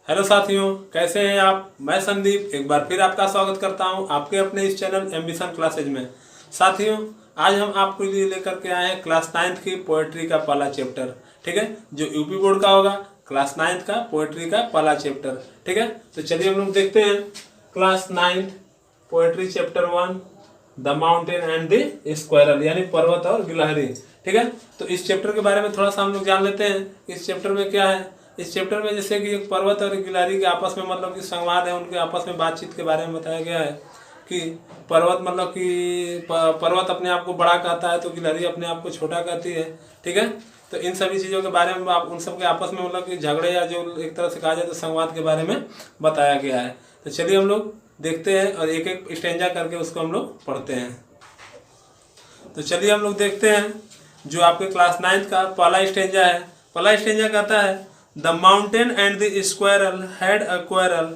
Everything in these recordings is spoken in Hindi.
हेलो साथियों, कैसे हैं आप। मैं संदीप एक बार फिर आपका स्वागत करता हूं आपके अपने इस चैनल एम्बिशन क्लासेज में। साथियों, आज हम आपको लिए लेकर के आए हैं क्लास 9th की पोएट्री का पहला चैप्टर। ठीक है, जो यूपी बोर्ड का होगा, क्लास 9th का पोएट्री का पहला चैप्टर। ठीक है, तो चलिए हम लोग देखते हैं class 9th poetry chapter 1 the mountain and the squirrel, यानी पर्वत और गिलहरी। ठीक है, तो इस चैप्टर के बारे में थोड़ा सा हम लोग जान लेते हैं। इस चैप्टर में क्या है। इस चैप्टर में जैसे कि एक पर्वत और गिलहरी के आपस में मतलब कि संवाद है, उनके आपस में बातचीत के बारे में बताया गया है कि पर्वत मतलब कि पर्वत अपने आप को बड़ा कहता है तो गिलहरी अपने आप को छोटा कहती है। ठीक है, तो इन सभी चीज़ों के बारे में आप उन सब के आपस में मतलब कि झगड़े या जो एक तरह से कहा जाए तो संवाद के बारे में बताया गया है। तो चलिए हम लोग देखते हैं और एक एक स्टेंजा करके उसको हम लोग पढ़ते हैं। तो चलिए हम लोग देखते हैं जो आपके क्लास 9th का पहला स्टेंजा है। पहला स्टेंजा कहता है the mountain and the squirrel had a quarrel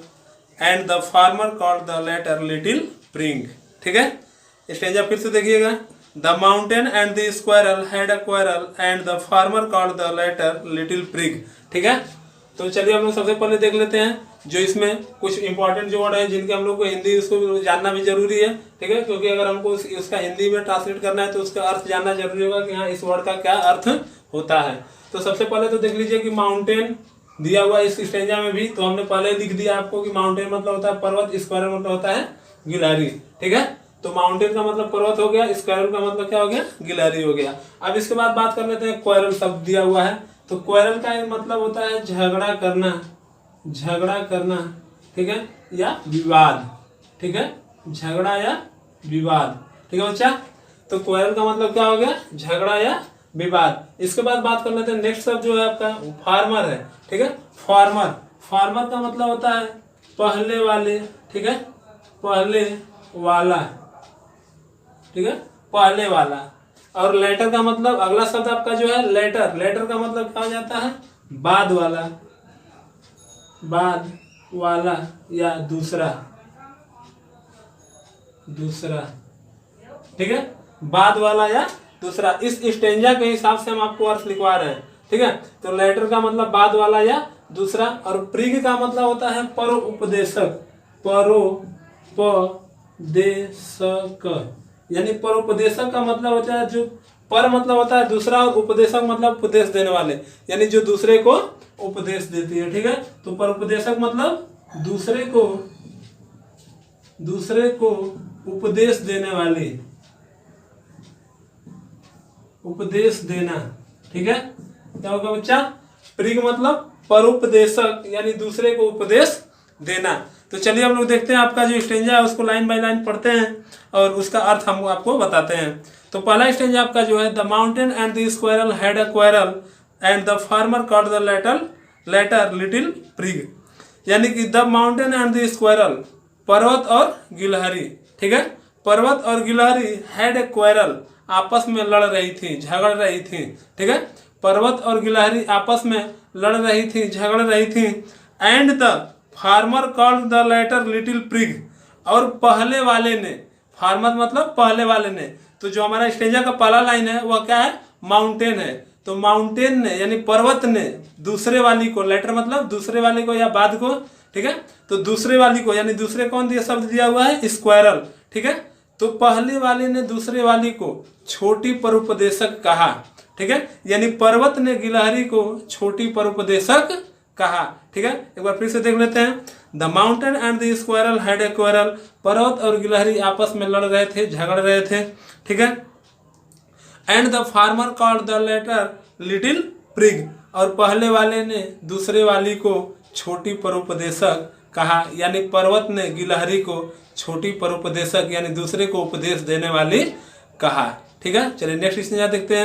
and the former called the latter little prig. ठीक है, स्टेंजा फिर से देखिएगा। The mountain and the squirrel had a quarrel and the former called the latter little prig. ठीक है, तो चलिए हम लोग सबसे पहले देख लेते हैं जो इसमें कुछ इंपॉर्टेंट जो वर्ड है जिनके हम लोग को हिंदी उसको जानना भी जरूरी है। ठीक है, क्योंकि अगर हमको उसका हिंदी में ट्रांसलेट करना है तो उसका अर्थ जानना जरूरी होगा कि हाँ इस वर्ड का क्या अर्थ होता है। तो सबसे पहले तो देख लीजिए कि माउंटेन दिया हुआ इस स्टेंजा में भी, तो हमने पहले लिख दिया आपको कि माउंटेन मतलब होता है पर्वत, स्क्वायर मतलब होता है गिलहरी। ठीक है, तो माउंटेन का मतलब पर्वत हो गया, स्क्वायर का मतलब क्या हो गया, गिलहरी हो गया। अब इसके बाद बात कर लेते हैं क्वारल शब्द दिया हुआ है। तो क्वारल का मतलब होता है झगड़ा करना, झगड़ा करना। ठीक है, या विवाद। ठीक है, झगड़ा या विवाद। ठीक है बच्चा, तो क्वारल का मतलब क्या हो गया, झगड़ा या विवाद। इसके बाद बात कर लेते हैं नेक्स्ट शब्द जो है आपका फार्मर है। ठीक है, फार्मर, फार्मर का मतलब होता है पहले वाले। ठीक है, पहले वाला। ठीक है, पहले वाला। और लेटर का मतलब अगला शब्द आपका जो है लेटर, लेटर का मतलब क्या हो जाता है, बाद वाला, बाद वाला या दूसरा, दूसरा। ठीक है, बाद वाला या दूसरा। इस स्टेंजा के हिसाब से हम आपको अर्थ लिखवा रहे हैं। ठीक है, तो लेटर का मतलब बाद वाला या दूसरा, और प्रिग का मतलब होता है परोपदेशक, परोपदेशक। यानी परोपदेशक का मतलब होता है जो पर मतलब होता है दूसरा और उपदेशक मतलब उपदेश देने वाले, यानी जो दूसरे को उपदेश देती है। ठीक है, तो परोपदेशक मतलब दूसरे को उपदेश देने वाली, उपदेश देना। ठीक है, क्या होगा बच्चा, प्रिग मतलब परोपदेशक यानी दूसरे को उपदेश देना। तो चलिए हम लोग देखते हैं आपका जो स्टेंजा है उसको लाइन बाय लाइन पढ़ते हैं और उसका अर्थ हम आपको बताते हैं। तो पहला स्टेंजा आपका जो है the mountain and the squirrel had a quarrel and the former called the latter little prig. यानी कि the mountain and the squirrel, पर्वत और गिलहरी। ठीक है, पर्वत और गिलहरी हैड ए क्वारल, आपस में लड़ रही थी, झगड़ रही थी। ठीक है, पर्वत और गिलहरी आपस में लड़ रही थी, झगड़ रही थी। And the former called the latter little prig, और पहले वाले ने, फार्मर मतलब पहले वाले ने, तो जो हमारा स्टेंजा का पहला लाइन है वह क्या है, माउंटेन है। तो माउंटेन ने यानी पर्वत ने दूसरे वाली को, लेटर मतलब दूसरे वाले को या बाद को। ठीक है, तो दूसरे वाली को यानी दूसरे कौन दिया शब्द दिया हुआ है, स्क्वायरल। ठीक है, तो पहले वाले ने दूसरे वाली को छोटी परोपदेशक कहा। ठीक है, यानी पर्वत ने गिलहरी को छोटी परोपदेशक कहा। ठीक है, एक बार फिर से देख लेते हैं। The mountain and the squirrel had A quarrel, पर्वत और गिलहरी आपस में लड़ रहे थे, झगड़ रहे थे। ठीक है, and the former called the latter little prig, और पहले वाले ने दूसरे वाली को छोटी परोपदेशक कहा, यानी पर्वत ने गिलहरी को छोटी परोपदेशक यानी दूसरे को उपदेश देने वाली कहा। ठीक है, चलिए नेक्स्ट स्टेंजा देखते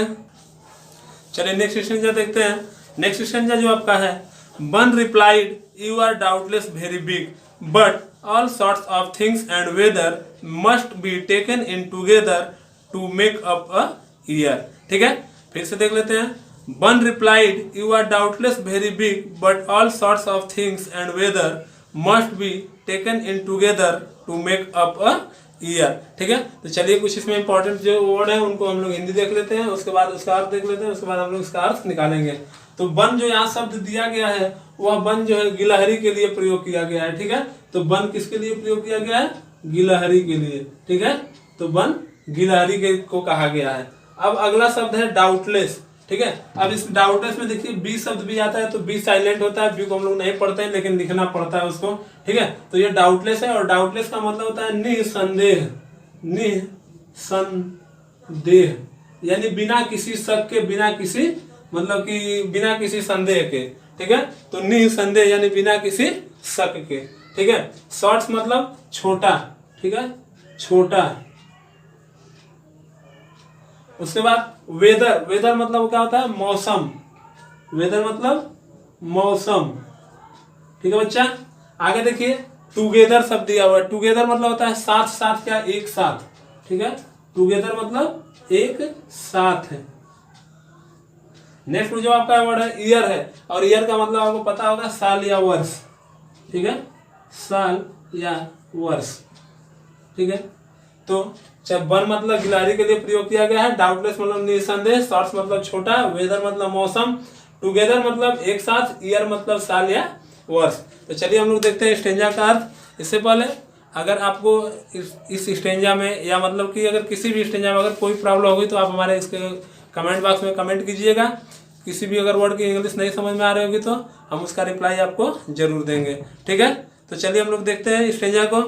हैं। नेक्स्ट स्टेंजा जो आपका है, one replied you are doubtless very big but all sorts of things and weather must be taken in together to make up a year. ठीक है, फिर से देख लेते हैं। One replied you are doubtless very big but all sorts of things and weather must be taken in together to make up a year. ठीक है, तो चलिए कुछ इसमें इंपॉर्टेंट जो वर्ड है उनको हम लोग हिंदी देख लेते हैं, उसके बाद उसका अर्थ देख लेते हैं, उसके बाद हम लोग इसका अर्थ निकालेंगे। तो बन जो यहाँ शब्द दिया गया है वह बन जो है गिलहरी के लिए प्रयोग किया गया है। ठीक है, तो बन किसके लिए प्रयोग किया गया है? गिलहरी के लिए। ठीक है, तो बन गिलहरी के को कहा गया है। अब अगला शब्द है डाउटलेस। ठीक है, अब इस डाउटलेस में देखिए बी शब्द भी आता है, तो बी साइलेंट होता है, बी को हम लोग नहीं पढ़ते हैं लेकिन लिखना पड़ता है उसको। ठीक है, तो ये डाउटलेस है और डाउटलेस का मतलब होता है निसंदेह। निसंदेह यानी बिना किसी शक के, बिना किसी मतलब कि बिना किसी संदेह के। ठीक है, तो निसंदेह यानी बिना किसी शक के। ठीक है, शॉर्ट्स मतलब छोटा। ठीक है, छोटा। उसके बाद वेदर, वेदर मतलब क्या होता है? मौसम। वेदर मतलब मौसम। ठीक है बच्चा, आगे देखिए टुगेदर शब्द दिया हुआ है। टुगेदर मतलब होता है साथ साथ, क्या? एक साथ। ठीक है, टुगेदर मतलब एक साथ है। नेक्स्ट जो आपका वर्ड है ईयर है, और ईयर का मतलब आपको पता होगा साल या वर्ष। ठीक है, साल या वर्ष। ठीक है, तो जब वन मतलब गिलहरी के लिए प्रयोग किया गया है, डाउटलेस मतलब निसंदेह, शॉर्ट्स मतलब छोटा, वेदर मतलब मौसम, टुगेदर मतलब एक साथ, ईयर मतलब साल या वर्ष। तो चलिए हम लोग देखते हैं स्टेंजा का अर्थ। इससे पहले अगर आपको इस स्टेंजा में या मतलब कि अगर किसी भी स्टेंजा में अगर कोई प्रॉब्लम होगी तो आप हमारे इसके कमेंट बॉक्स में कमेंट कीजिएगा। किसी भी अगर वर्ड की इंग्लिश नहीं समझ में आ रही होगी तो हम उसका रिप्लाई आपको जरूर देंगे। ठीक है, तो चलिए हम लोग देखते हैं स्टेंजा को।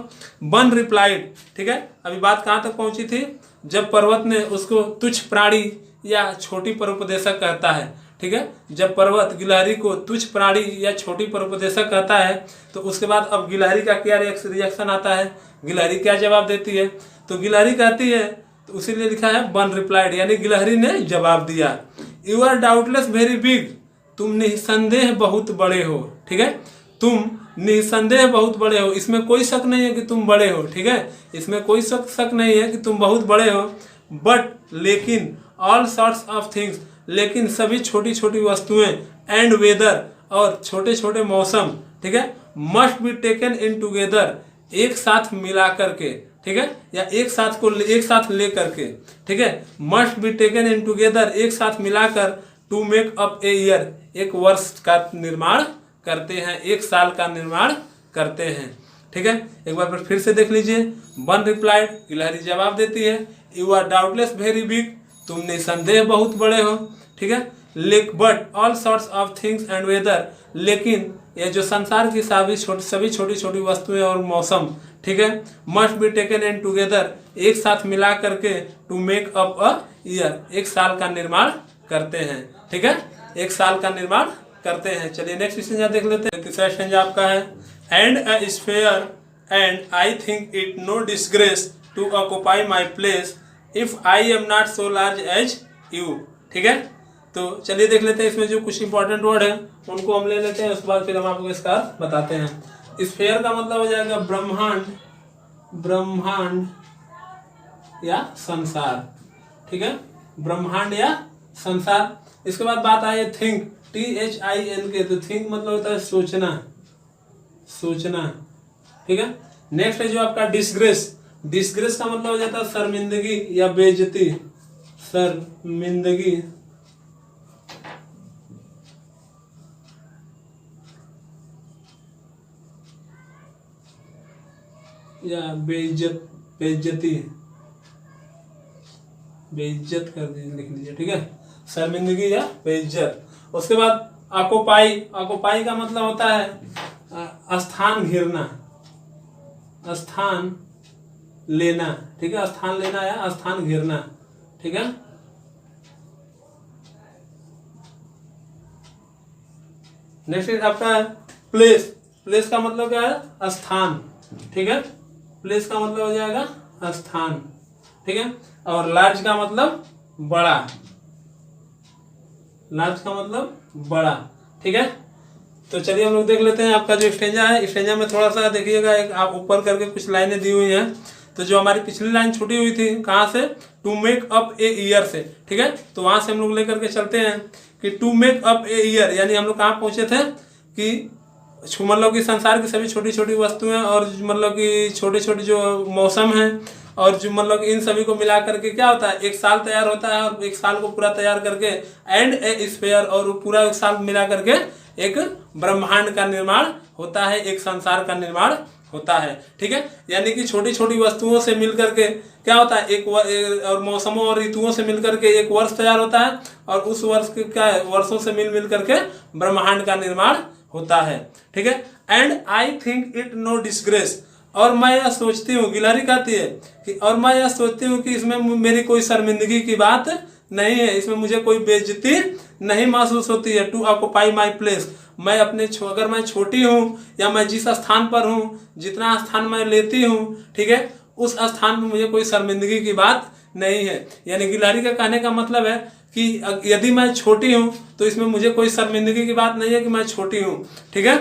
बन रिप्लाइड। ठीक है, अभी बात कहाँ तक पहुंची थी? जब पर्वत ने उसको तुच्छ प्राणी या छोटी परोपदेशक कहता है। ठीक है, जब पर्वत गिलहरी को तुच्छ प्राणी या छोटी परोपदेशक कहता है तो उसके बाद अब गिलहरी का क्या रिएक्शन आता है? गिलहरी क्या जवाब देती है? तो गिलहरी कहती है, तो उसीलिए लिखा है बन रिप्लाइड, यानी गिलहरी ने जवाब दिया, you are doubtless very big. तुम निसंदेह बहुत बड़े हो। ठीक है, तुम निसंदेह बहुत बड़े हो, इसमें कोई शक नहीं है कि तुम बड़े हो। ठीक है, इसमें कोई शक नहीं है कि तुम बहुत बड़े हो। बट लेकिन ऑल सॉर्ट्स ऑफ थिंग्स, लेकिन सभी छोटी छोटी वस्तुएं, एंड वेदर और छोटे छोटे मौसम, ठीक है, must be taken in together, एक साथ मिला करके। ठीक है, या एक साथ ले करके। ठीक है, must be taken in together, एक साथ मिलाकर, to make up a year, एक वर्ष का निर्माण करते हैं, एक साल का निर्माण करते हैं। ठीक है, एक बार फिर से देख लीजिए। वन रिप्लाइड, गिलहरी जवाब देती है, you are doubtless very big, तुम निसंदेह बहुत बड़े हो। ठीक है, but all sorts of things and weather, लेकिन ये जो संसार की सभी छोटी छोटी वस्तुएं और मौसम, ठीक है, must be taken in together, एक साथ मिला करके, to make up a year, एक साल का निर्माण करते हैं। ठीक है, एक साल का निर्माण करते हैं। चलिए नेक्स्ट स्टेंजा देख लेते हैं। तीसरा स्टेंजा आपका है, and a sphere and I think it no disgrace to occupy my place if I am not so large as you. ठीक है, तो चलिए देख लेते हैं इसमें जो कुछ इंपॉर्टेंट वर्ड है उनको हम ले लेते हैं, उसके बाद फिर हम आपको इसका बताते हैं। स्फेयर का मतलब हो जाएगा ब्रह्मांड, ब्रह्मांड या संसार। ठीक है, ब्रह्मांड या संसार। इसके बाद बात आई थिंक, THINK, तो थिंक मतलब होता है सोचना, सोचना। ठीक है, नेक्स्ट है जो आपका डिसग्रेस, डिसग्रेस का मतलब हो जाता है शर्मिंदगी या बेइज्जती, शर्मिंदगी या बेइज्जती, बेइज्जत कर दीजिए, लिख लीजिए। ठीक है, शर्मिंदगी या बेइज्जत। उसके बाद ऑक्युपाई, ऑक्युपाई का मतलब होता है स्थान घेरना, स्थान लेना। ठीक है, स्थान लेना या स्थान घेरना। ठीक है, नेक्स्ट आपका प्लेस, प्लेस का मतलब क्या है? स्थान। ठीक है, प्लेस का मतलब हो जाएगा स्थान। ठीक है, और लार्ज का मतलब बड़ा, लार्ज का मतलब बड़ा। ठीक है, तो चलिए हम लोग देख लेते हैं आपका जो स्टेंजा है। स्टेंजा में थोड़ा सा देखिएगा, एक आप ऊपर करके कुछ लाइनें दी हुई हैं। तो जो हमारी पिछली लाइन छूटी हुई थी कहाँ से? To make up a year से। ठीक है, तो वहां से हम लोग लेकर के चलते हैं कि to make up a year, यानी हम लोग कहाँ पहुंचे थे कि मतलब कि संसार की सभी छोटी छोटी वस्तुएं और मतलब कि छोटे छोटे जो मौसम हैं और जो मतलब इन सभी को मिला करके क्या होता है, एक साल तैयार होता है। और एक साल को पूरा तैयार करके एंड ए स्फीयर, और पूरा एक साल मिला करके एक ब्रह्मांड का निर्माण होता है, एक संसार का निर्माण होता है। ठीक है, यानी कि छोटी छोटी वस्तुओं से मिल करके क्या होता है, और मौसमों और ऋतुओं से मिल करके एक वर्ष तैयार होता है, और उस वर्ष के क्या वर्षों से मिल मिल करके ब्रह्मांड का निर्माण होता है। ठीक है, and I think it no disgrace, और मैं यह सोचती हूँ, गिलहरी कहती है कि और मैं यह सोचती हूँ कि इसमें मेरी कोई शर्मिंदगी की बात नहीं है, इसमें मुझे कोई बेइज्जती नहीं महसूस होती है। टू ऑक्यूपाई माई प्लेस, मैं अपने अगर मैं छोटी हूँ या मैं जिस स्थान पर हूँ, जितना स्थान मैं लेती हूँ, ठीक है, उस स्थान में मुझे कोई शर्मिंदगी की बात नहीं है। यानी गिलहरी का कहने का मतलब है कि यदि मैं छोटी हूँ तो इसमें मुझे कोई शर्मिंदगी की बात नहीं है कि मैं छोटी हूँ। ठीक है,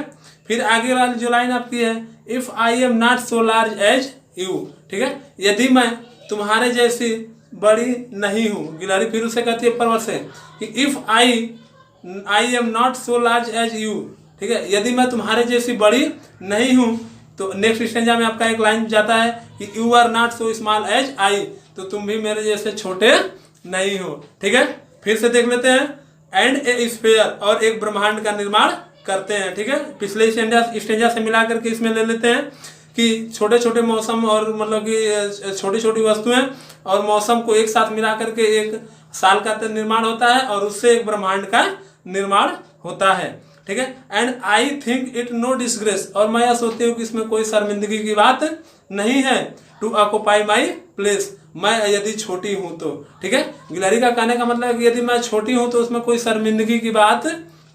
फिर आगे वाली जो लाइन आपकी है, if I am not so large as you. ठीक है, यदि मैं तुम्हारे जैसी बड़ी नहीं हूँ। गिलहरी फिर उसे कहती है परवर से कि if I am not so large as you. ठीक है, यदि मैं तुम्हारे जैसी बड़ी नहीं हूँ, तो नेक्स्ट स्टेंजा में आपका एक लाइन जाता है कि you are not so small as I, तो तुम भी मेरे जैसे छोटे नहीं हो। ठीक है, फिर से देख लेते हैं, एंड ए स्फीयर, और एक ब्रह्मांड का निर्माण करते हैं। ठीक है, पिछले स्टेंजा से मिला करके इसमें ले लेते हैं कि छोटे छोटे मौसम और मतलब कि छोटी छोटी वस्तुएं और मौसम को एक साथ मिला करके एक साल का निर्माण होता है, और उससे एक ब्रह्मांड का निर्माण होता है। ठीक है, and I think it no disgrace, और मैं यह सोचती हूँ कि इसमें कोई शर्मिंदगी की बात नहीं है। टू ऑक्यूपाई माई प्लेस, मैं यदि छोटी हूँ तो। ठीक है, गिलहरी का कहने का मतलब है कि यदि मैं छोटी हूँ तो उसमें कोई शर्मिंदगी की बात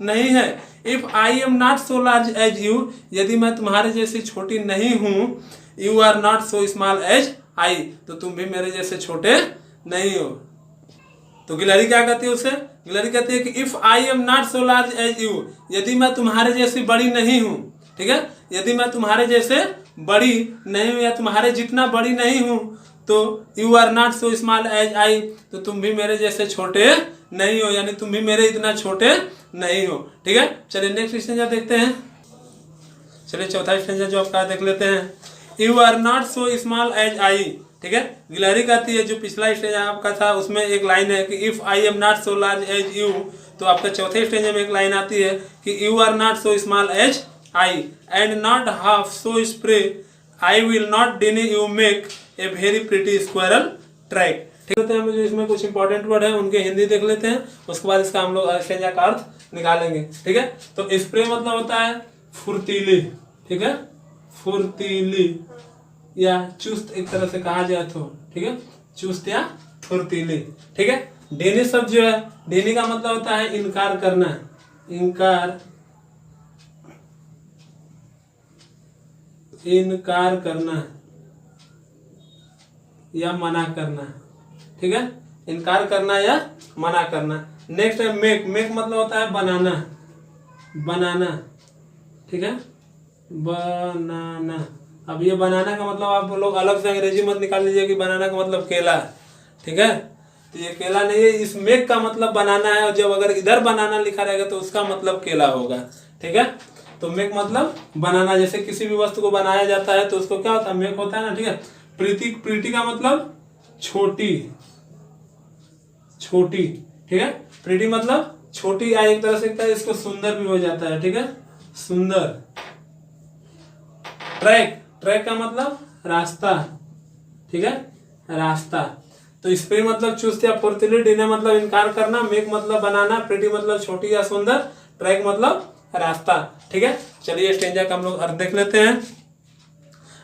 नहीं है। If I am not so large as you, यदि मैं तुम्हारे जैसी छोटी नहीं हूँ, you are not so small as I, तो तुम भी मेरे जैसे छोटे नहीं हो। तो गिलहरी क्या कहती है उसे, गिलहरी कहती है कि if I am not so large as you, यदि मैं तुम्हारे जैसी बड़ी नहीं हूँ। ठीक है, यदि मैं तुम्हारे जैसे बड़ी नहीं हूँ या तुम्हारे जितना बड़ी नहीं हूँ, तो you are not so small as I, तो तुम भी मेरे जैसे छोटे नहीं हो, यानी तुम भी मेरे इतना छोटे नहीं हो। ठीक है, चलिए नेक्स्ट स्टेंजा देखते हैं। चलिए चौथा स्टेंजा जो आपका देख लेते हैं, you are not so small as I. ठीक है, गिलहरी कहती है, जो पिछला स्टेंजा आपका था उसमें एक लाइन है कि if I am not so large as you, तो आपका चौथे स्टेंजा में एक लाइन आती है कि you are not so small as I and not half so spry, I will not deny you make a very pretty squirrel track. ठीक है, हम जो इसमें कुछ इंपॉर्टेंट वर्ड है उनके हिंदी देख लेते हैं, उसके बाद इसका हम लोग स्टेंजा का अर्थ निकालेंगे। ठीक है, तो स्प्रे मतलब होता है फुर्तीली। ठीक है, फुर्तीली या चुस्त एक तरह से कहा जाए तो। ठीक है, चुस्त या फुर्तीली। ठीक है, डेनी शब्द जो है, डेनी का मतलब होता है इनकार करना, इनकार करना या मना करना। ठीक है, इनकार करना या मना करना। नेक्स्ट है मेक, मेक मतलब होता है बनाना, ठीक है, बनाना। अब ये बनाना का मतलब आप लोग अलग से अंग्रेजी मत निकाल लीजिए कि बनाना का मतलब केला। ठीक है, तो ये केला नहीं है, इस मेक का मतलब बनाना है, और जब अगर इधर बनाना लिखा रहेगा तो उसका मतलब केला होगा। ठीक है, तो मेक मतलब बनाना, जैसे किसी भी वस्तु को बनाया जाता है तो उसको क्या होता है, मेक होता है ना। ठीक है, प्रीति, प्रीति का मतलब छोटी। ठीक है, प्रीति मतलब छोटी, या एक तरह से इसको सुंदर भी हो जाता है। ठीक है, सुंदर। ट्रैक, ट्रैक का मतलब रास्ता। ठीक है, रास्ता। तो स्प्रे मतलब चुस्त या फुर्तीली, डिने मतलब इनकार करना, मेक मतलब बनाना, प्रीति मतलब छोटी या सुंदर, ट्रैक मतलब रास्ता। ठीक है, चलिए स्टेंजा का हम लोग अर्थ देख लेते हैं।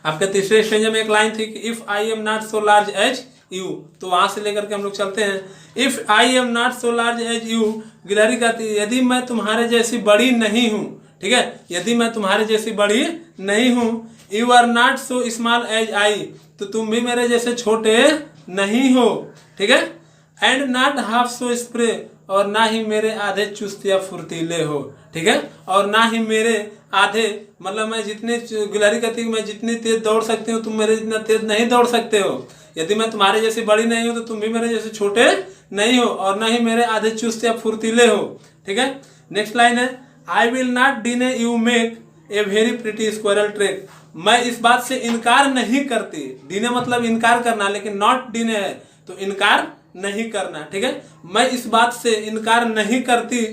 आपके तीसरे स्टेंजा में एक लाइन थी कि if I am not so large as you, तो वहां से लेकर के हम लोग चलते हैं। If I am not so large as you, गिलहरी कहती है यदि मैं तुम्हारे जैसी बड़ी नहीं हूँ। ठीक है, यदि मैं तुम्हारे जैसी बड़ी नहीं हूँ। You are not so small as I, तो तुम भी मेरे जैसे छोटे नहीं हो। ठीक है, and not half so spry, और ना ही मेरे आधे चुस्त या फुर्तीले हो। ठीक है, और ना ही मेरे आधे, मतलब मैं जितनी, गिलहरी कहती है मैं जितनी तेज दौड़ सकती हूँ तुम मेरे जितना तेज नहीं दौड़ सकते हो। यदि मैं तुम्हारे जैसी बड़ी नहीं हूँ तो तुम भी मेरे जैसे छोटे नहीं हो, और ना ही मेरे आधे चुस्त या फुर्तीले हो। ठीक है, नेक्स्ट लाइन है, I will not deny you make a very pretty squirrel track, मैं इस बात से इनकार नहीं करती। डिने मतलब इनकार करना, लेकिन नॉट डिने है तो इनकार नहीं करना, ठीक है। मैं इस बात से इनकार नहीं करती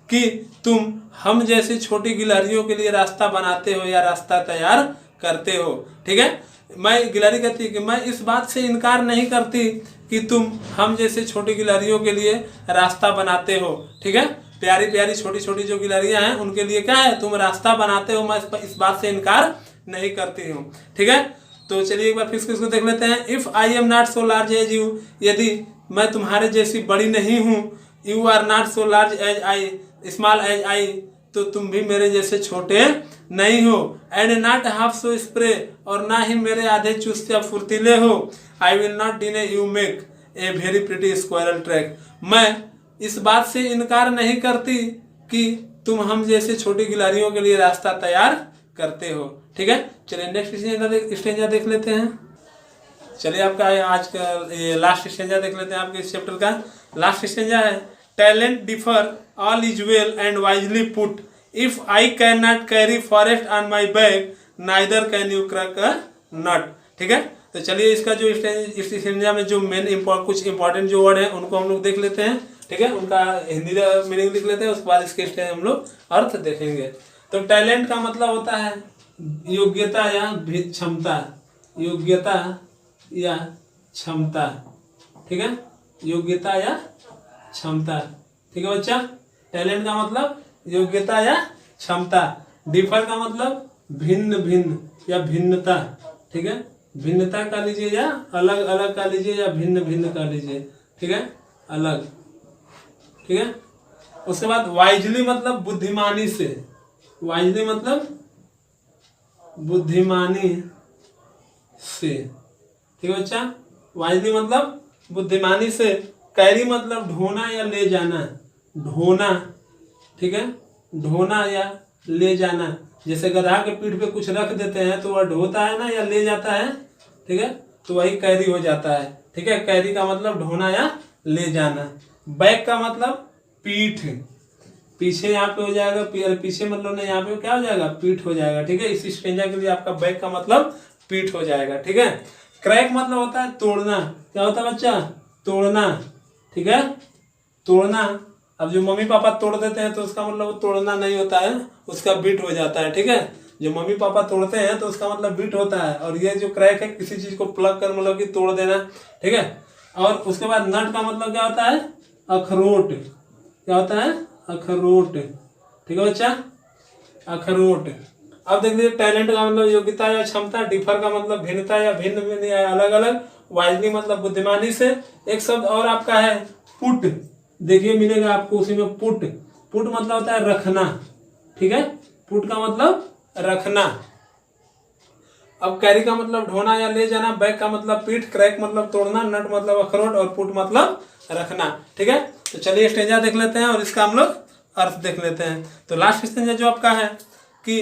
कि तुम हम जैसी छोटी गिलहरियों के लिए रास्ता बनाते हो या रास्ता तैयार करते हो, ठीक है। मैं गिलहरी कहती है कि मैं इस बात से इनकार नहीं करती कि तुम हम जैसे छोटी गिलहरियों के लिए रास्ता बनाते हो, ठीक है। प्यारी प्यारी छोटी छोटी जो गिलहरियां हैं उनके लिए क्या है, तुम रास्ता बनाते हो, मैं इस बात से इनकार नहीं करती हूँ, ठीक है। तो चलिए एक बार फिर इसको देख लेते हैं। If I am not so large as you, यदि मैं तुम्हारे जैसी बड़ी नहीं हूँ, you are not so large as I, small as I, तो तुम भी मेरे जैसे छोटे नहीं हो। And not half so spry, और ना ही मेरे आधे चुस्त या फुर्तीले हो। I will not deny you make a very pretty squirrel track, मैं इस बात से इनकार नहीं करती कि तुम हम जैसे छोटी गिलहरियों के लिए रास्ता तैयार करते हो, ठीक है। चलिए नेक्स्ट स्टेंजा देख लेते हैं। चलिए आपका आज का ये लास्ट स्टेंजा देख लेते हैं। आपके इस चैप्टर का लास्ट स्टेंजा है, talent differ all is well and wisely put, if I can not carry forest on my back neither can you crack a nut, ठीक है। तो चलिए इसका जो इस स्टेंजा में जो मेन कुछ इंपॉर्टेंट जो वर्ड है उनको हम लोग देख लेते हैं, ठीक है। उनका हिंदी मीनिंग लिख लेते हैं, उसके बाद इसके स्टेंजा हम लोग अर्थ देखेंगे। तो टैलेंट का मतलब होता है योग्यता या क्षमता, योग्यता या क्षमता, ठीक है, योग्यता या क्षमता, ठीक है बच्चा। टैलेंट का मतलब योग्यता या क्षमता। डिफर का मतलब भिन्न भिन्न या भिन्नता, ठीक है, भिन्नता का लीजिए या अलग अलग का लीजिए या भिन्न भिन्न का लीजिए, ठीक है, अलग, ठीक है। उसके बाद वाइजली मतलब बुद्धिमानी से, वाइजली मतलब बुद्धिमानी से, ठीक है बच्चा। वाइजली मतलब बुद्धिमानी से। कैरी मतलब ढोना या ले जाना, ढोना, ठीक है, ढोना या ले जाना। जैसे गधा के पीठ पे कुछ रख देते हैं तो वह ढोता है ना या ले जाता है, ठीक है, तो वही कैरी हो जाता है, ठीक है। कैरी का मतलब ढोना या ले जाना। बैक का मतलब पीठ, पीछे यहाँ पे हो जाएगा, पीछे मतलब नहीं, यहाँ पे क्या हो जाएगा, पीठ हो जाएगा, ठीक है। इस स्टेंजा के लिए आपका बैक का मतलब पीठ हो जाएगा, ठीक है। क्रैक मतलब होता है तोड़ना, क्या होता है बच्चा, तोड़ना, ठीक है, तोड़ना। अब जो मम्मी पापा तोड़ देते हैं तो उसका मतलब वो तोड़ना नहीं होता है, उसका बीट हो जाता है, ठीक है। जो मम्मी पापा तोड़ते हैं तो उसका मतलब बीट होता है, और ये जो क्रैक है किसी चीज को प्लग कर मतलब कि तोड़ देना, ठीक है। और उसके बाद नट का मतलब क्या होता है, अखरोट, क्या होता है, अखरोट, ठीक है बच्चा, अखरोट। अब देख लीजिए टैलेंट का मतलब योग्यता या क्षमता, डिफर का मतलब भिन्नता या भिन्न भिन्न या अलग अलग, वाइजली मतलब बुद्धिमानी से। एक शब्द और आपका है पुट, देखिए मिलेगा आपको उसी में पुट, पुट मतलब होता है रखना, ठीक है, पुट का मतलब रखना। अब कैरी का मतलब ढोना या ले जाना, बैक का मतलब पीठ, क्रैक मतलब तोड़ना, नट मतलब अखरोट और पुट मतलब रखना, ठीक है। तो चलिए स्टेंजा देख लेते हैं और इसका हम लोग अर्थ देख लेते हैं। तो लास्ट स्टेंजा जो आपका है कि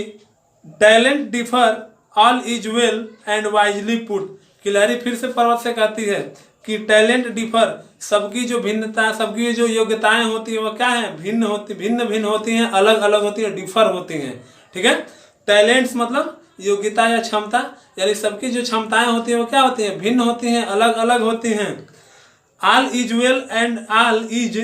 talent differ all is well and wisely put, गिलहरी फिर से पर्वत से कहती है कि टैलेंट डिफर, सबकी जो भिन्नता, सबकी जो योग्यताएं होती है वो क्या है, भिन्न होती, भिन्न भिन्न होती हैं, अलग अलग होती है, डिफर होती हैं, ठीक है। टैलेंट्स मतलब योग्यता या क्षमता, यानी सबकी जो क्षमताएं होती हैं वो क्या होती हैं, भिन्न होती हैं, अलग अलग होती हैं। All is well and all is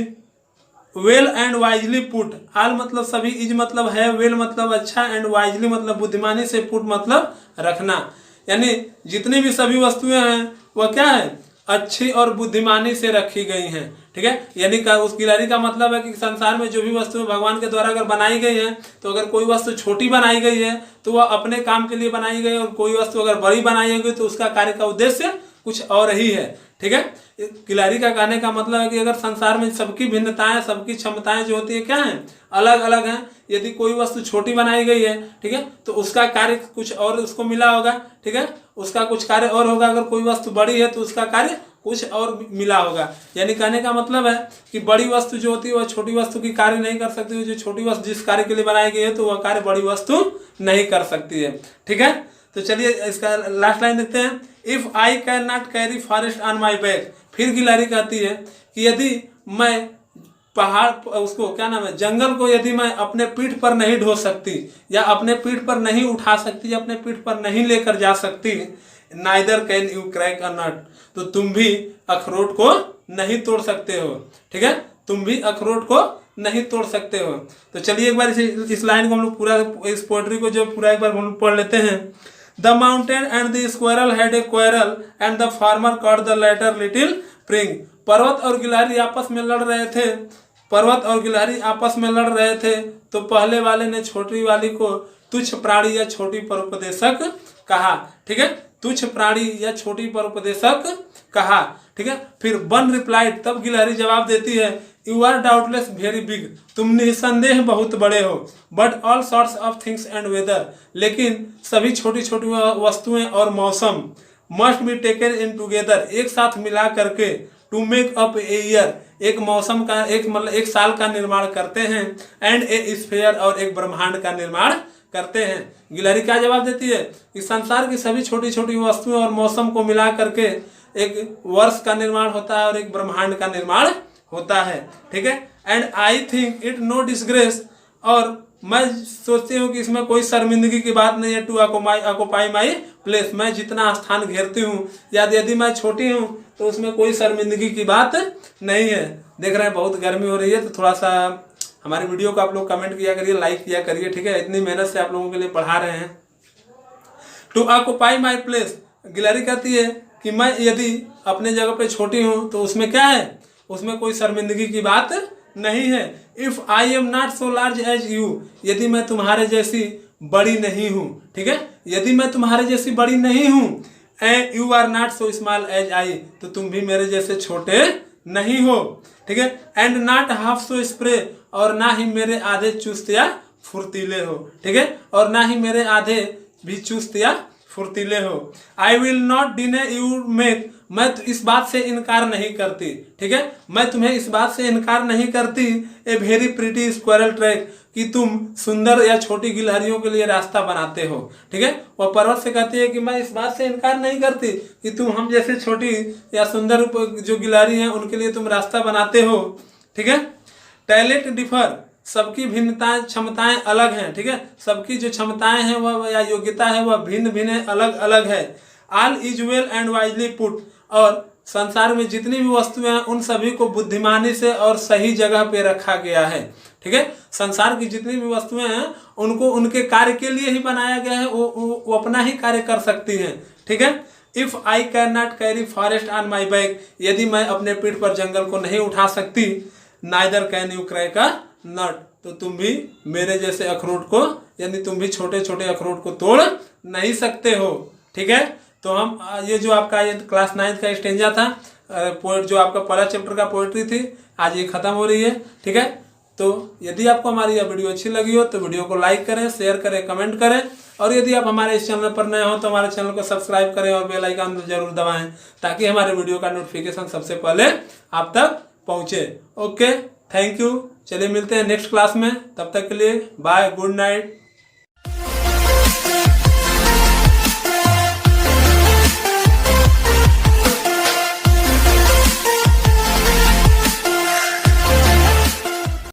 well and wisely put, all मतलब सभी, इज मतलब है, वेल मतलब अच्छा, एंड वाइजली मतलब बुद्धिमानी से, पुट मतलब रखना, यानी जितनी भी सभी वस्तुएं हैं वह क्या है, अच्छी और बुद्धिमानी से रखी गई हैं, ठीक है। यानी उस गिलहरी का मतलब है कि संसार में जो भी वस्तुएं भगवान के द्वारा अगर बनाई गई हैं, तो अगर कोई वस्तु छोटी बनाई गई है तो वह अपने काम के लिए बनाई गई, और कोई वस्तु अगर बड़ी बनाई गई तो उसका कार्य का उद्देश्य कुछ और ही है, ठीक है। गिलहरी का कहने का मतलब है कि अगर संसार में सबकी भिन्नताएं, सबकी क्षमताएं जो होती है क्या हैं, अलग अलग हैं। यदि कोई वस्तु छोटी बनाई गई है, ठीक है, तो उसका कार्य कुछ और उसको मिला होगा, ठीक है, उसका कुछ कार्य और होगा। अगर कोई वस्तु बड़ी है तो उसका कार्य कुछ और मिला होगा। यानी कहने का मतलब है कि बड़ी वस्तु जो होती है वह छोटी वस्तु की कार्य नहीं कर सकती, जो छोटी वस्तु जिस कार्य के लिए बनाई गई है तो वह कार्य बड़ी वस्तु नहीं कर सकती है, ठीक है। तो चलिए इसका लास्ट लाइन देखते हैं। If I can not carry forest on my back, फिर गिलहरी कहती है कि यदि मैं पहाड़, उसको क्या नाम है, जंगल को यदि मैं अपने पीठ पर नहीं ढो सकती या अपने पीठ पर नहीं उठा सकती या अपने पीठ पर नहीं लेकर जा सकती, neither can you crack a nut, तो तुम भी अखरोट को नहीं तोड़ सकते हो। ठीक है, तुम भी अखरोट को नहीं तोड़ सकते हो। तो चलिए एक बार इस लाइन को हम लोग पूरा, इस पोएट्री को जो पूरा एक बार हम लोग पढ़ लेते हैं। The mountain and the squirrel had a quarrel and the former called the latter little prig. पर्वत और गिलहरी आपस में लड़ रहे थे, पर्वत और गिलहरी आपस में लड़ रहे थे, तो पहले वाले ने छोटी वाली को तुच्छ प्राणी या छोटी परोपदेशक कहा। ठीक है, तुच्छ प्राणी या छोटी परोपदेशक कहा। ठीक है, फिर वन रिप्लाइड, तब गिलहरी जवाब देती है, you are doubtless very big, तुम निसंदेह बहुत बड़े हो, but all sorts of things and weather, लेकिन सभी छोटी छोटी वस्तुएं और मौसम must be taken in together, एक साथ मिला करके, to make up a year, एक मौसम का, एक मतलब एक साल का निर्माण करते हैं, एंड ए स्फीयर, और एक ब्रह्मांड का निर्माण करते हैं। गिलहरी क्या जवाब देती है कि संसार की सभी छोटी छोटी वस्तुएं और मौसम को मिला करके एक वर्ष का निर्माण होता है और एक ब्रह्मांड का निर्माण होता है। ठीक है, and I think it no disgrace, और मैं सोचती हूँ कि इसमें कोई शर्मिंदगी की बात नहीं है, टू ऑक्युपाई माई प्लेस, मैं जितना स्थान घेरती हूँ या यदि मैं छोटी हूँ तो उसमें कोई शर्मिंदगी की बात नहीं है। देख रहे हैं बहुत गर्मी हो रही है, तो थोड़ा सा हमारी वीडियो को आप लोग कमेंट किया करिए, लाइक किया करिए। ठीक है, इतनी मेहनत से आप लोगों के लिए पढ़ा रहे हैं। टू ऑक्युपाई माई प्लेस, गिलहरी कहती है कि मैं यदि अपने जगह पे छोटी हूँ तो उसमें क्या है, उसमें कोई शर्मिंदगी की बात नहीं है। If I am not so large as you, यदि मैं तुम्हारे जैसी बड़ी नहीं हूँ। ठीक है, यदि मैं तुम्हारे जैसी बड़ी नहीं हूँ, and you are not so small as I, तो तुम भी मेरे जैसे छोटे नहीं हो। ठीक है, and not half so spry, और ना ही मेरे आधे चुस्त या फुर्तीले हो। ठीक है, और ना ही मेरे आधे भी चुस्त या फुर्तीले हो। I will not deny you make, मैं तो इस बात से इनकार नहीं करती। ठीक है, मैं तुम्हें इस बात से इनकार नहीं करती, ए वेरी प्रिटी स्क्वायरल ट्रैक, कि तुम सुंदर या छोटी गिलहरियों के लिए रास्ता बनाते हो। ठीक है, वह पर्वत से कहती है कि मैं इस बात से इनकार नहीं करती कि तुम हम जैसे छोटी या सुंदर जो गिलहरी हैं उनके लिए तुम रास्ता बनाते हो। ठीक है, टैलेंट डिफर, सबकी भिन्नताएं, क्षमताएं अलग हैं। ठीक है, सबकी जो क्षमताएं हैं वह या योग्यता है वह भिन्न भिन्न है, अलग अलग है। All is well and wisely put, और संसार में जितनी भी वस्तुएं हैं उन सभी को बुद्धिमानी से और सही जगह पे रखा गया है। ठीक है, संसार की जितनी भी वस्तुएं हैं उनको उनके कार्य के लिए ही बनाया गया है, वो अपना ही कार्य कर सकती हैं। ठीक है, if I can not carry forest on my back, यदि मैं अपने पीठ पर जंगल को नहीं उठा सकती, neither can you crack a nut, तो तुम भी मेरे जैसे अखरोट को, यानी तुम भी छोटे छोटे अखरोट को तोड़ नहीं सकते हो। ठीक है, तो हम ये जो आपका ये क्लास 9 का स्टेंजा था, पोएट जो आपका पहला चैप्टर का पोएट्री थी, आज ये खत्म हो रही है। ठीक है, तो यदि आपको हमारी यह वीडियो अच्छी लगी हो तो वीडियो को लाइक करें, शेयर करें, कमेंट करें, और यदि आप हमारे इस चैनल पर नए हो तो हमारे चैनल को सब्सक्राइब करें और बेल आइकन जरूर दबाएं, ताकि हमारे वीडियो का नोटिफिकेशन सबसे पहले आप तक पहुंचे। Okay, thank you. चलिए मिलते हैं नेक्स्ट क्लास में, तब तक के लिए बाय, गुड नाइट।